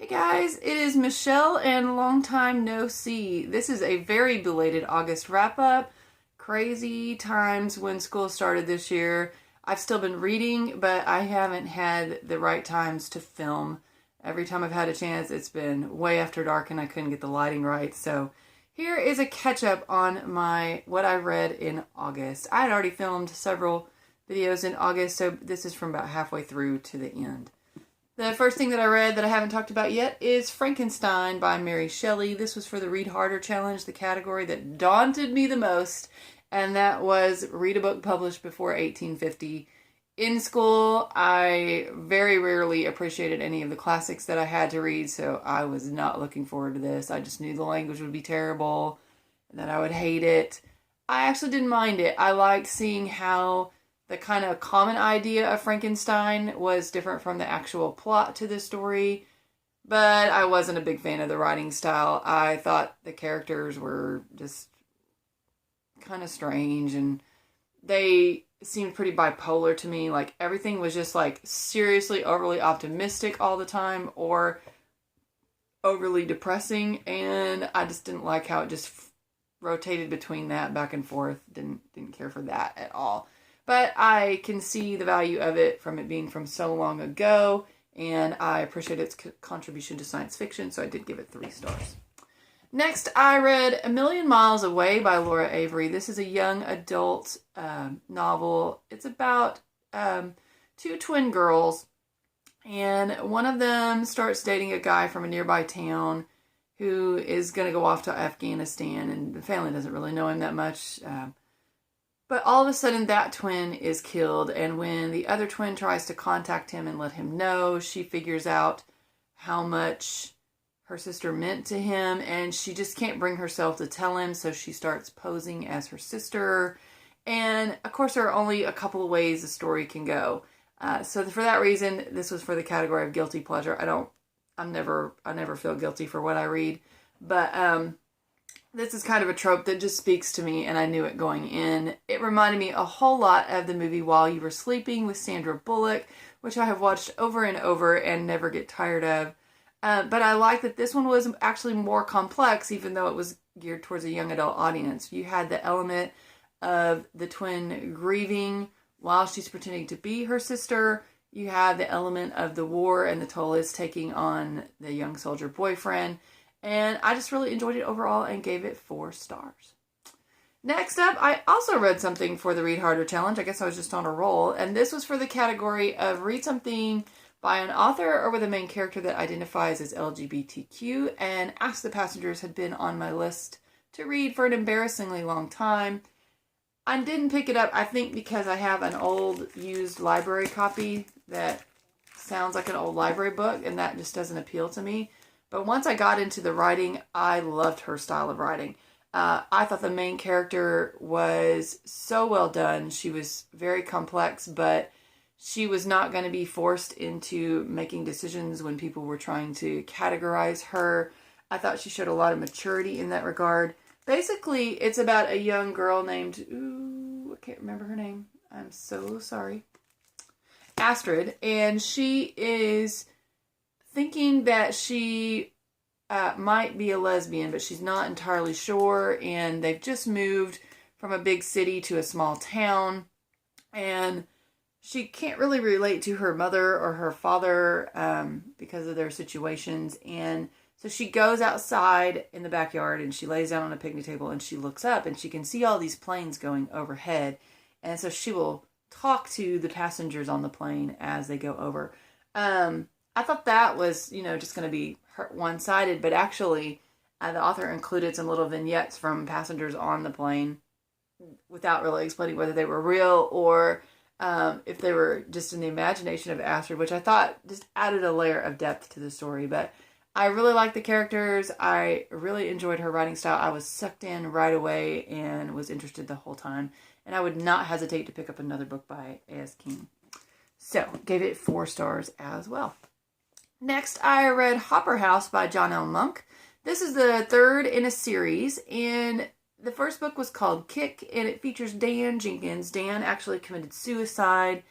Hey guys, it is Michelle and long time no see. This is a very belated August wrap up. Crazy times when school started this year. I've still been reading, but I haven't had the right times to film. Every time I've had a chance, it's been way after dark and I couldn't get the lighting right. So here is a catch up on what I read in August. I had already filmed several videos in August, so this is from about halfway through to the end. The first thing that I read that I haven't talked about yet is Frankenstein by Mary Shelley. This was for the Read Harder Challenge, the category that daunted me the most, and that was read a book published before 1850. In school, I very rarely appreciated any of the classics that I had to read, so I was not looking forward to this. I just knew the language would be terrible, and that I would hate it. I actually didn't mind it. I liked seeing how the kind of common idea of Frankenstein was different from the actual plot to the story, but I wasn't a big fan of the writing style. I thought the characters were just kind of strange, and they seemed pretty bipolar to me. Like, everything was just like seriously overly optimistic all the time or overly depressing, and I just didn't like how it just rotated between that back and forth. Didn't care for that at all. But I can see the value of it from it being from so long ago, and I appreciate its contribution to science fiction, so I did give it 3 stars. Next, I read A Million Miles Away by Laura Avery. This is a young adult novel. It's about 2 twin girls, and one of them starts dating a guy from a nearby town who is going to go off to Afghanistan, and the family doesn't really know him that much. But all of a sudden, that twin is killed, and when the other twin tries to contact him and let him know, she figures out how much her sister meant to him, and she just can't bring herself to tell him, so she starts posing as her sister. And, of course, there are only a couple of ways the story can go. So for that reason, this was for the category of guilty pleasure. I never feel guilty for what I read, but this is kind of a trope that just speaks to me, and I knew it going in. It reminded me a whole lot of the movie While You Were Sleeping with Sandra Bullock, which I have watched over and over and never get tired of. But I like that this one was actually more complex, even though it was geared towards a young adult audience. You had the element of the twin grieving while she's pretending to be her sister. You had the element of the war and the toll it's taking on the young soldier boyfriend. And I just really enjoyed it overall and gave it 4 stars. Next up, I also read something for the Read Harder Challenge. I guess I was just on a roll. And this was for the category of read something by an author or with a main character that identifies as LGBTQ. And Ask the Passengers had been on my list to read for an embarrassingly long time. I didn't pick it up, I think, because I have an old used library copy that sounds like an old library book, and that just doesn't appeal to me. But once I got into the writing, I loved her style of writing. I thought the main character was so well done. She was very complex, but she was not going to be forced into making decisions when people were trying to categorize her. I thought she showed a lot of maturity in that regard. Basically, it's about a young girl named, I can't remember her name. I'm so sorry. Astrid. And she is thinking that she might be a lesbian, but she's not entirely sure, and they've just moved from a big city to a small town, and she can't really relate to her mother or her father because of their situations, and so she goes outside in the backyard, and she lays down on a picnic table, and she looks up, and she can see all these planes going overhead, and so she will talk to the passengers on the plane as they go over. I thought that was, just going to be one-sided, but actually the author included some little vignettes from passengers on the plane without really explaining whether they were real or if they were just in the imagination of Astrid, which I thought just added a layer of depth to the story. But I really liked the characters. I really enjoyed her writing style. I was sucked in right away and was interested the whole time. And I would not hesitate to pick up another book by A.S. King. So, gave it 4 stars as well. Next, I read Hopper House by John L. Monk. This is the 3rd in a series, and the first book was called Kick, and it features Dan Jenkins. Dan actually committed suicide,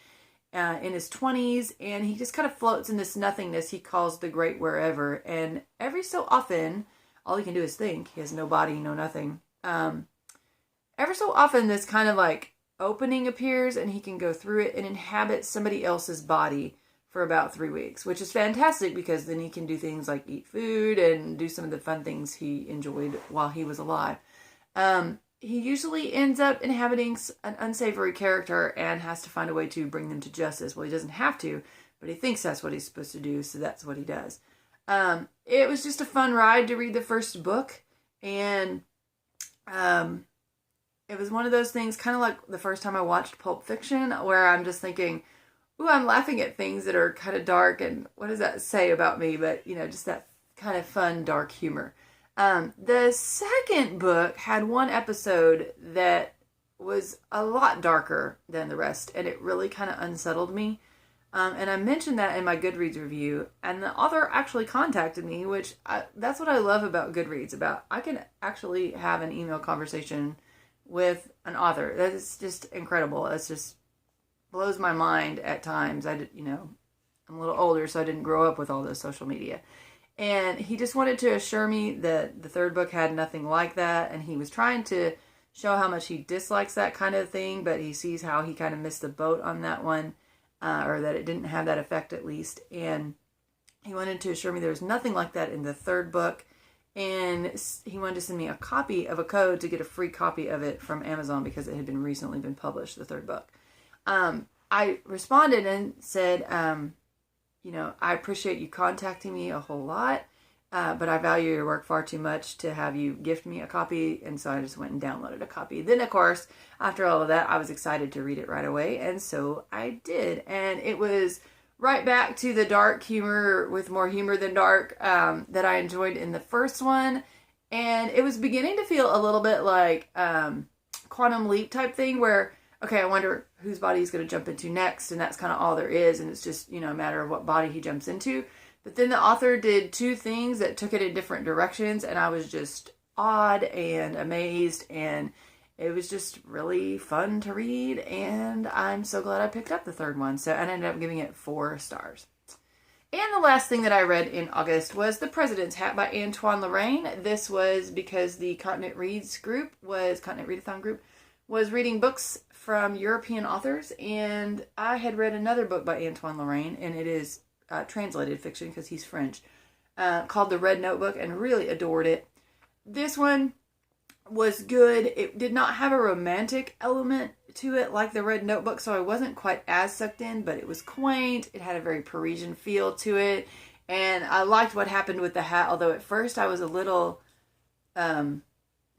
in his 20s, and he just kind of floats in this nothingness he calls the great wherever. And every so often, all he can do is think. He has no body, no nothing. Ever so often, this kind of like opening appears, and he can go through it and inhabit somebody else's body for about 3 weeks, which is fantastic because then he can do things like eat food and do some of the fun things he enjoyed while he was alive. He usually ends up inhabiting an unsavory character and has to find a way to bring them to justice. Well, he doesn't have to, but he thinks that's what he's supposed to do, so that's what he does. It was just a fun ride to read the first book, and it was one of those things, kind of like the first time I watched Pulp Fiction, where I'm just thinking, ooh, I'm laughing at things that are kind of dark, and what does that say about me? But, just that kind of fun, dark humor. The second book had one episode that was a lot darker than the rest, and it really kind of unsettled me. And I mentioned that in my Goodreads review, and the author actually contacted me, which that's what I love about Goodreads. I can actually have an email conversation with an author. That is just incredible. It just blows my mind at times. I'm a little older, so I didn't grow up with all this social media. And he just wanted to assure me that the third book had nothing like that, and he was trying to show how much he dislikes that kind of thing, but he sees how he kind of missed the boat on that one, or that it didn't have that effect at least. And he wanted to assure me there was nothing like that in the third book, and he wanted to send me a copy of a code to get a free copy of it from Amazon because it had been recently been published, the third book. I responded and said, I appreciate you contacting me a whole lot, but I value your work far too much to have you gift me a copy, and so I just went and downloaded a copy. Then, of course, after all of that, I was excited to read it right away, and so I did. And it was right back to the dark humor, with more humor than dark, that I enjoyed in the first one, and it was beginning to feel a little bit like Quantum Leap type thing, where okay, I wonder whose body he's going to jump into next, and that's kind of all there is, and it's just, a matter of what body he jumps into. But then the author did two things that took it in different directions, and I was just awed and amazed, and it was just really fun to read, and I'm so glad I picked up the third one. So I ended up giving it 4 stars. And the last thing that I read in August was The President's Hat by Antoine Lorraine. This was because the Continent Readathon group was reading books from European authors, and I had read another book by Antoine Lorraine, and it is translated fiction because he's French, called The Red Notebook, and really adored it. This one was good. It did not have a romantic element to it like The Red Notebook, so I wasn't quite as sucked in, but it was quaint. It had a very Parisian feel to it, and I liked what happened with the hat, although at first I was a little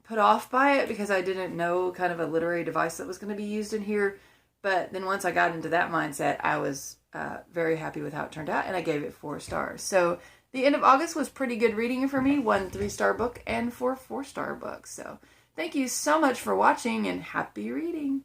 put off by it because I didn't know kind of a literary device that was going to be used in here. But then once I got into that mindset, I was very happy with how it turned out, and I gave it 4 stars. So the end of August was pretty good reading for me. 1 3-star book and 4 4-star books. So thank you so much for watching, and happy reading.